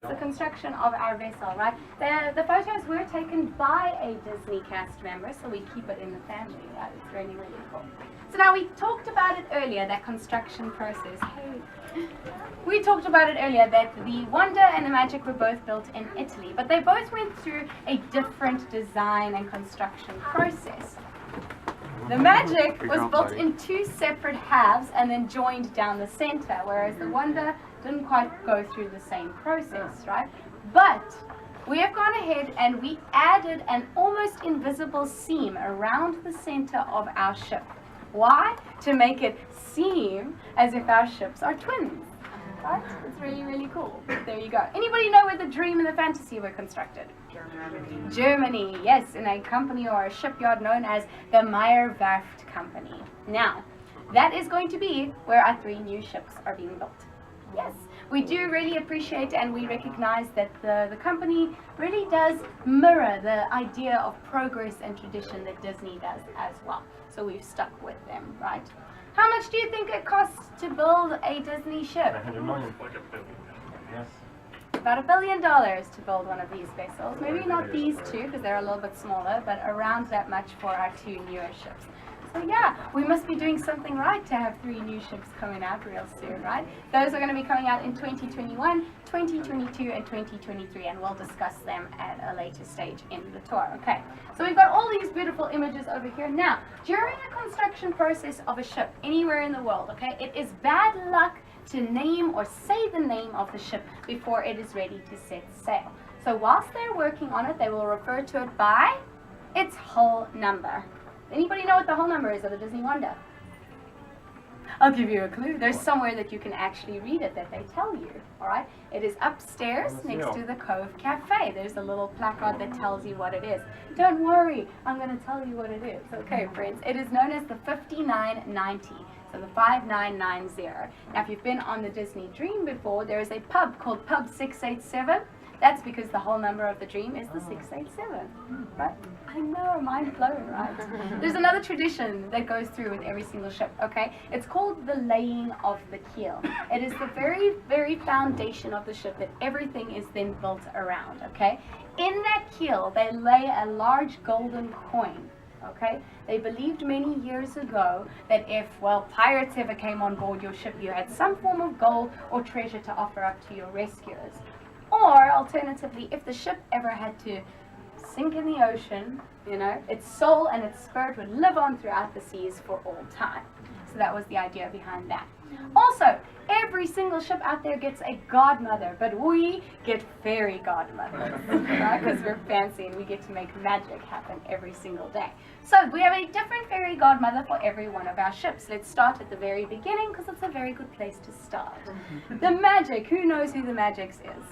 The construction of our vessel, right? The photos were taken by a Disney cast member, so we keep it in the family, right? It's really, really cool. So now we talked about it earlier, that construction process. Hey, we talked about it earlier that the Wonder and the Magic were both built in Italy, but they both went through a different design and construction process. The Magic was built in two separate halves and then joined down the center, whereas the Wonder didn't quite go through the same process, right? But we have gone ahead and we added an almost invisible seam around the center of our ship. Why? To make it seem as if our ships are twins, right? It's really, really cool. There you go. Anybody know where the Dream and the Fantasy were constructed? Germany, yes, in a company or a shipyard known as the Meyer Werft Company. Now, that is going to be where our 3 new ships are being built. Yes, we do really appreciate and we recognize that the company really does mirror the idea of progress and tradition that Disney does as well. So we've stuck with them, right? How much do you think it costs to build a Disney ship? 100 million. Yes. About $1 billion to build one of these vessels. Maybe not these two because they're a little bit smaller, but around that much for our 2 newer ships. So yeah, we must be doing something right to have 3 new ships coming out real soon, right? Those are going to be coming out in 2021, 2022, and 2023, and we'll discuss them at a later stage in the tour. Okay, so we've got all these beautiful images over here. Now, during the construction process of a ship anywhere in the world, okay, it is bad luck to name or say the name of the ship before it is ready to set sail. So whilst they're working on it, they will refer to it by its hull number. Anybody know what the hull number is of the Disney Wonder? I'll give you a clue. There's somewhere that you can actually read it that they tell you, all right? It is upstairs next to the Cove Cafe. There's a little placard that tells you what it is. Don't worry, I'm going to tell you what it is. Okay, friends, it is known as the 5990, so the 5990. Now, if you've been on the Disney Dream before, there is a pub called Pub 687. That's because the whole number of the Dream is the 687, right? I know, mind blown, right? There's another tradition that goes through with every single ship, okay? It's called the laying of the keel. It is the very, very foundation of the ship that everything is then built around, okay? In that keel, they lay a large golden coin, okay? They believed many years ago that if, well, pirates ever came on board your ship, you had some form of gold or treasure to offer up to your rescuers. Or, alternatively, if the ship ever had to sink in the ocean, you know, its soul and its spirit would live on throughout the seas for all time. So that was the idea behind that. Also, every single ship out there gets a godmother, but we get fairy godmothers, right? Because we're fancy and we get to make magic happen every single day. So we have a different fairy godmother for every one of our ships. Let's start at the very beginning because it's a very good place to start. The Magic. Who knows who the Magic's is?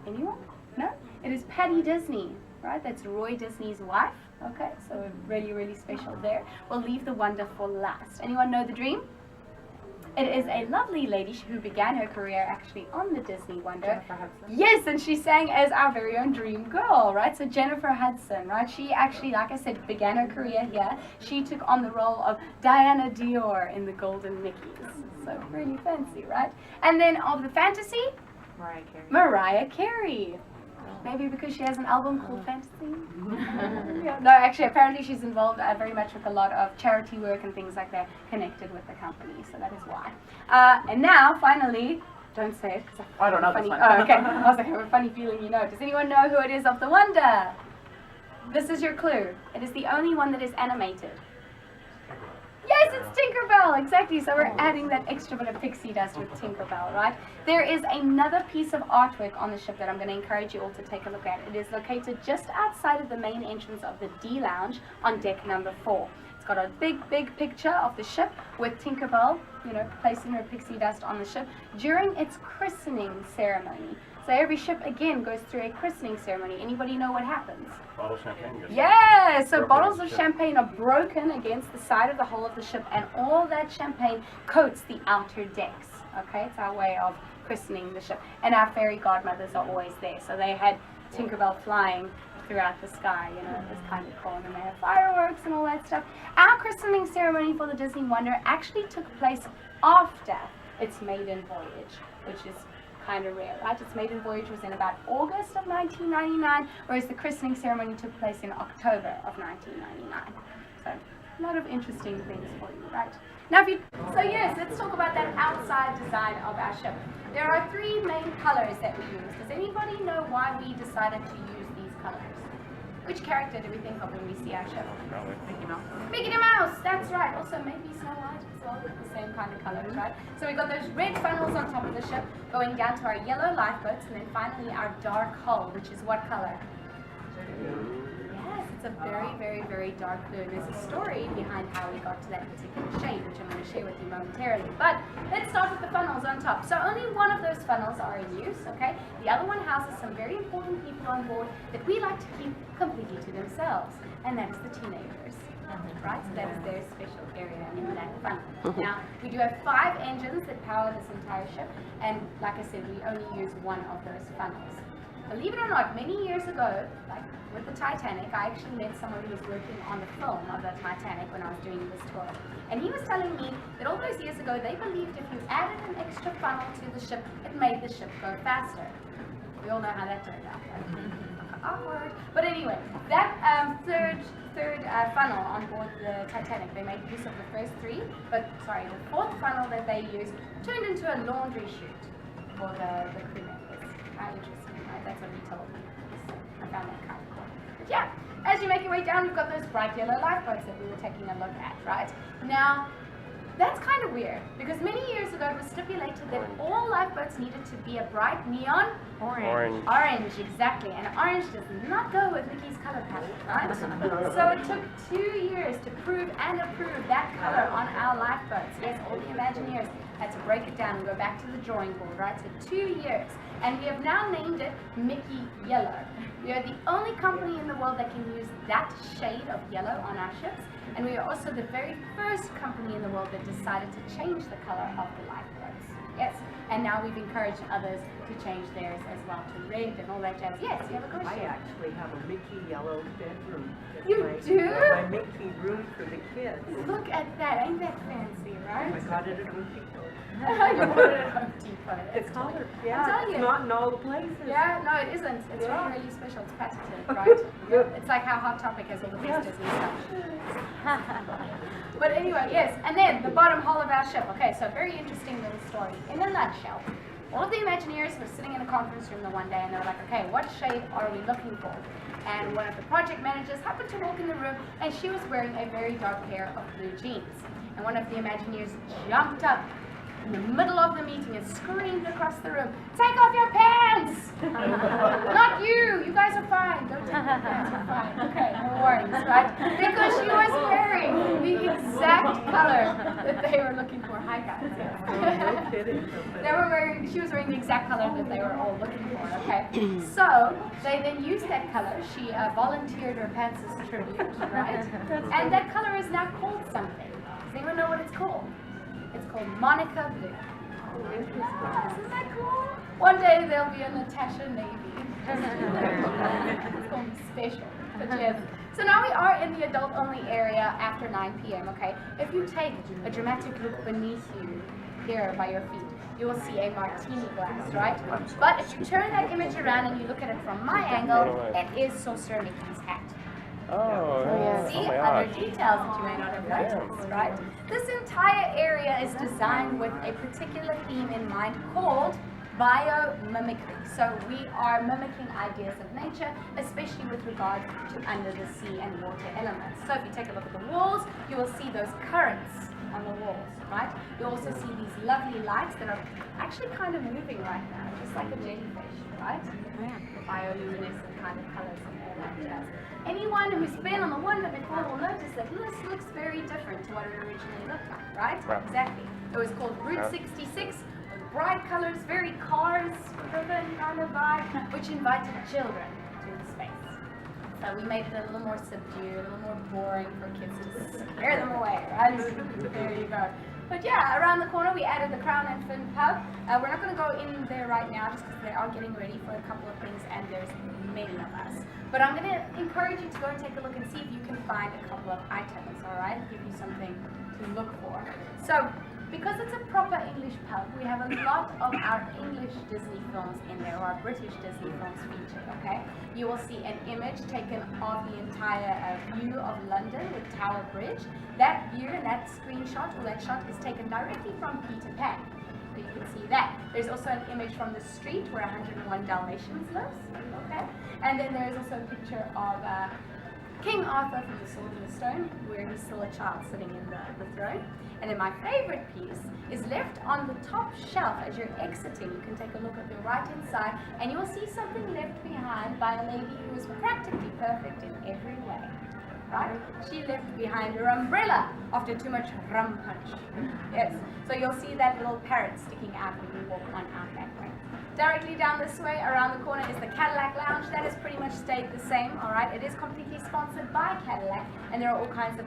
Anyone? No? It is Patty Disney, right? That's Roy Disney's wife. Okay, so really, really special there. We'll leave the Wonder for last. Anyone know the Dream? It is a lovely lady who began her career actually on the Disney Wonder. Yes, and she sang as our very own Dream Girl, right? So Jennifer Hudson, right? She actually, like I said, began her career here. She took on the role of Diana Dior in the Golden Mickeys. So really fancy, right? And then of the Fantasy, Mariah Carey. Mariah Carey. Maybe because she has an album called Fantasy? Yeah. No, actually, apparently she's involved very much with a lot of charity work and things like that connected with the company, so that is why. And now, finally, don't say it, because I don't know this one. Oh, okay. I was like, I have a funny feeling you know. Does anyone know who it is of the Wonder? This is your clue. It is the only one that is animated. Yes, it's Tinkerbell, exactly. So we're adding that extra bit of pixie dust with Tinkerbell, right? There is another piece of artwork on the ship that I'm going to encourage you all to take a look at. It is located just outside of the main entrance of the D Lounge on deck number 4. It's got a big, big picture of the ship with Tinkerbell, you know, placing her pixie dust on the ship during its christening ceremony. So every ship, again, goes through a christening ceremony. Anybody know what happens? Bottle of champagne goes. Yeah, so Broken bottles of ship. champagne are broken against the side of the hull of the ship, and all that champagne coats the outer decks. Okay, it's our way of christening the ship. And our fairy godmothers are always there. So they had Tinkerbell flying throughout the sky, you know, it was kind of cool. And they have fireworks and all that stuff. Our christening ceremony for the Disney Wonder actually took place after its maiden voyage, which is kind of rare, right? Its maiden voyage was in about August of 1999, whereas the christening ceremony took place in October of 1999. So a lot of interesting things for you, right? Now, so yes, let's talk about that outside design of our ship. There are three main colors that we use. Does anybody know why we decided to use these colors? Which character do we think of when we see our ship? Mickey Mouse. Mickey Mouse, that's right. Also maybe Snow White as well, with the same kind of colors, right? So we've got those red funnels on top of the ship going down to our yellow lifeboats, and then finally our dark hull, which is what color? Yes, it's a very, very, very dark blue. And there's a story behind how we got to that particular shade, which I'm going to share with you momentarily. But let's start with the funnels on top. So only one of those funnels are in use, okay? The other one houses some very important people on board that we like to keep completely to themselves, and that is the teenagers. Right, so that is their special area in that funnel. Now, we do have 5 engines that power this entire ship, and like I said, we only use one of those funnels. Believe it or not, many years ago, like with the Titanic, I actually met someone who was working on the film of the Titanic when I was doing this tour. And he was telling me that all those years ago, they believed if you added an extra funnel to the ship, it made the ship go faster. We all know how that turned out, right? Awkward. But anyway, that third funnel on board the Titanic, they made use of the first 3, but sorry, the 4th funnel that they used turned into a laundry chute for the crew members. How interesting, right? That's what he told me. So I found that kind of cool. But yeah, as you make your way down, you've got those bright yellow lifeboats that we were taking a look at, right? Now, that's kind of weird, because many years ago it was stipulated that all lifeboats needed to be a bright neon orange, exactly. And orange does not go with Mickey's color palette, right? So it took 2 years to prove and approve that color on our lifeboats. Yes, all the Imagineers had to break it down and go back to the drawing board, right? So 2 years. And we have now named it Mickey Yellow. We are the only company in the world that can use that shade of yellow on our ships. And we are also the very first company in the world that decided to change the color of the lifeboats. Yes, and now we've encouraged others to change theirs as well to red and all that jazz. Yes, you have a question? I actually have a Mickey yellow bedroom. You do? My Mickey room for the kids. Look at that, ain't that fancy, right? I got it at Home Depot. You bought it at Home Depot. It's color, I'm yeah, telling it's you. not in all the places. Yeah, no, it isn't. It's Yeah. really, really special. It's patented, right? It's like how Hot Topic has all the testers and stuff. But anyway, yes, and then the bottom hull of our ship. Okay, so very interesting little story. In a nutshell, all of the Imagineers were sitting in a conference room the one day, and they were like, okay, what shade are we looking for? And one of the project managers happened to walk in the room, and she was wearing a very dark pair of blue jeans. And one of the Imagineers jumped up in the middle of the meeting and screamed across the room, take off your pants! Not you! You guys are fine. Don't take your pants. You're fine. Okay, no worries, right? Because she was wearing the exact color that they were looking for. Hi, guys. No kidding. She was wearing the exact color that they were all looking for, okay? So, they then used that color. She volunteered her pants as tribute, right? And that color is now called something. Does anyone know what it's called? It's called Monica Blue. Isn't that cool? One day there'll be a Natasha Navy. It's going to be special. But yes. So now we are in the adult-only area after 9 p.m., okay? If you take a dramatic look beneath you, here by your feet, you will see a martini glass, right? But if you turn that image around and you look at it from my angle, it is Sorcerer Mickey's hat. Oh, yeah. See Oh my other gosh. details that you may not have noticed, right? This entire area is designed with a particular theme in mind called biomimicry. So we are mimicking ideas of nature, especially with regard to under the sea and water elements. So if you take a look at the walls, you will see those currents on the walls, right? You also see these lovely lights that are actually kind of moving right now, just like a jellyfish, right? Bioluminescent kind of colors and all that jazz. Anyone who's been on the Wonder before will notice that this looks very different to what it originally looked like, right? Right. Exactly. It was called Route 66, with bright colors, very cars-driven kind of vibe, which invited children to the space. So we made it a little more subdued, a little more boring for kids to scare them away, right? There you go. But yeah, around the corner we added the Crown and Fin pub. We're not going to go in there right now just because they are getting ready for a couple of things and there's many of us. But I'm going to encourage you to go and take a look and see if you can find a couple of items, alright? Give you something to look for. So because it's a proper English pub, we have a lot of our English Disney films in there, or our British Disney films featured, okay? You will see an image taken of the entire view of London with Tower Bridge. That view and that screenshot, or that shot, is taken directly from Peter Pan. So you can see that. There's also an image from the street where 101 Dalmatians lives, okay? And then there is also a picture of King Arthur from the Sword and the Stone, where he's still a child sitting in the throne. And then my favorite piece is left on the top shelf as you're exiting. You can take a look at the right hand side and you will see something left behind by a lady who is practically perfect in every way. Right? She left behind her umbrella after too much rum punch. Yes. So you'll see that little parrot sticking out when you walk on out that way. Directly down this way, around the corner, is the Cadillac Lounge. That has pretty much stayed the same, alright? It is completely sponsored by Cadillac, and there are all kinds of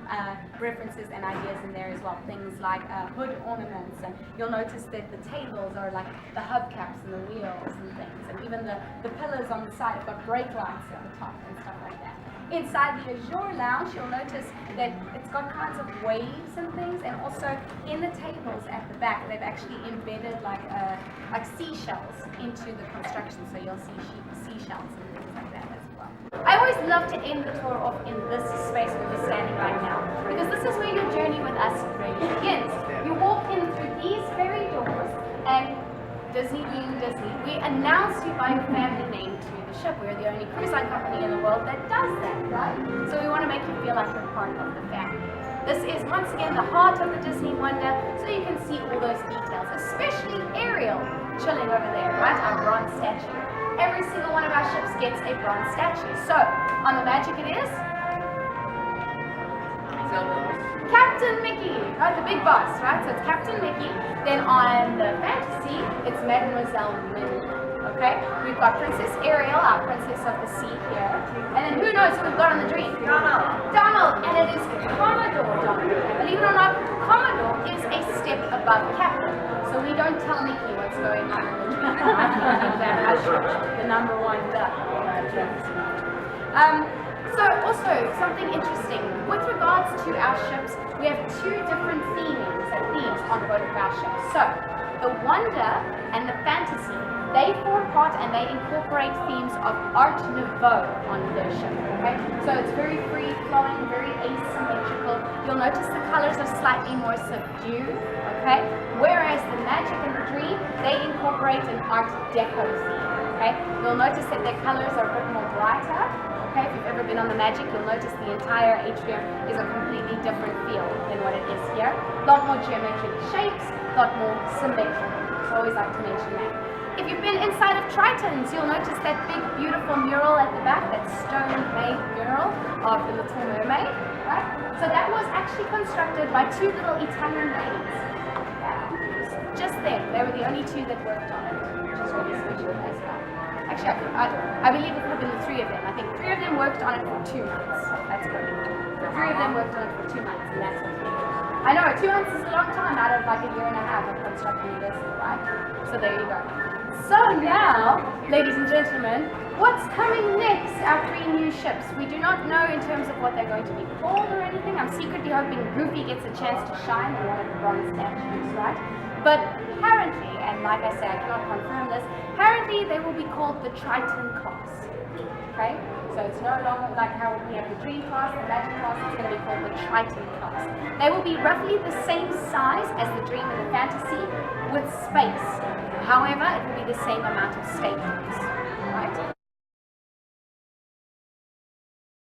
references and ideas in there as well. Things like hood ornaments, and you'll notice that the tables are like the hubcaps and the wheels and things, and even the pillars on the side have got brake lights at the top and stuff like that. Inside the Azure Lounge, you'll notice that it's got kinds of waves and things, and also in the tables at the back, they've actually embedded like seashells into the construction, so you'll see seashells and things like that as well. I always love to end the tour off in this space where we're standing right now, because this is where your journey with us really begins. You walk in through these very doors, and Disney being Disney, we announce you by your family name to the ship. We're the only cruise line company in the world that does that, right? So we want to make you feel like you're part of the family. This is once again the heart of the Disney Wonder, so you can see all those details, especially Ariel chilling over there, right? Our bronze statue. Every single one of our ships gets a bronze statue. So on the Magic it is Captain Mickey, right? The big boss, right? So it's Captain Mickey. Then on the Fantasy, it's Mademoiselle Minnie. Okay? We've got Princess Ariel, our Princess of the Sea here. And then who knows who we've got on the Dream? Donald! And it is Commodore Donald. Believe it or not, Commodore is a step above Captain. So we don't tell Mickey what's going on in the Dream. The number one duck. So also, something interesting, with regards to our ships, we have two different themes on both of our ships. So, the Wonder and the Fantasy, they form part and they incorporate themes of Art Nouveau on their ship, okay? So it's very free-flowing, very asymmetrical. You'll notice the colors are slightly more subdued, okay? Whereas the Magic and the Dream, they incorporate an Art Deco theme, okay? You'll notice that their colors are a bit more brighter. If you've ever been on the Magic, you'll notice the entire atrium is a completely different feel than what it is here. A lot more geometric shapes, a lot more symmetrical. So I always like to mention that. If you've been inside of Triton's, you'll notice that big, beautiful mural at the back, that stone-made mural of the Little Mermaid, right? So that was actually constructed by two little Italian ladies. Yeah. Just them. They were the only two that worked on it, which is really special as well. Actually, I believe it could have been the three of them. I think three of them worked on it for 2 months. That's correct. The three of them worked on it for 2 months, and that's what they did. I know, 2 months is a long time out of like a year and a half of constructing a vessel, right? So there you go. So now, ladies and gentlemen, what's coming next? Our 3 new ships. We do not know in terms of what they're going to be called or anything. I'm secretly hoping Goofy gets a chance to shine on one of the bronze statues, right? But apparently, and like I say, I cannot confirm this, apparently they will be called the Triton class. Okay? So it's no longer like how we have the Dream class, the Magic class, it's going to be called the Triton class. They will be roughly the same size as the Dream and the Fantasy with space. However, it will be the same amount of staterooms.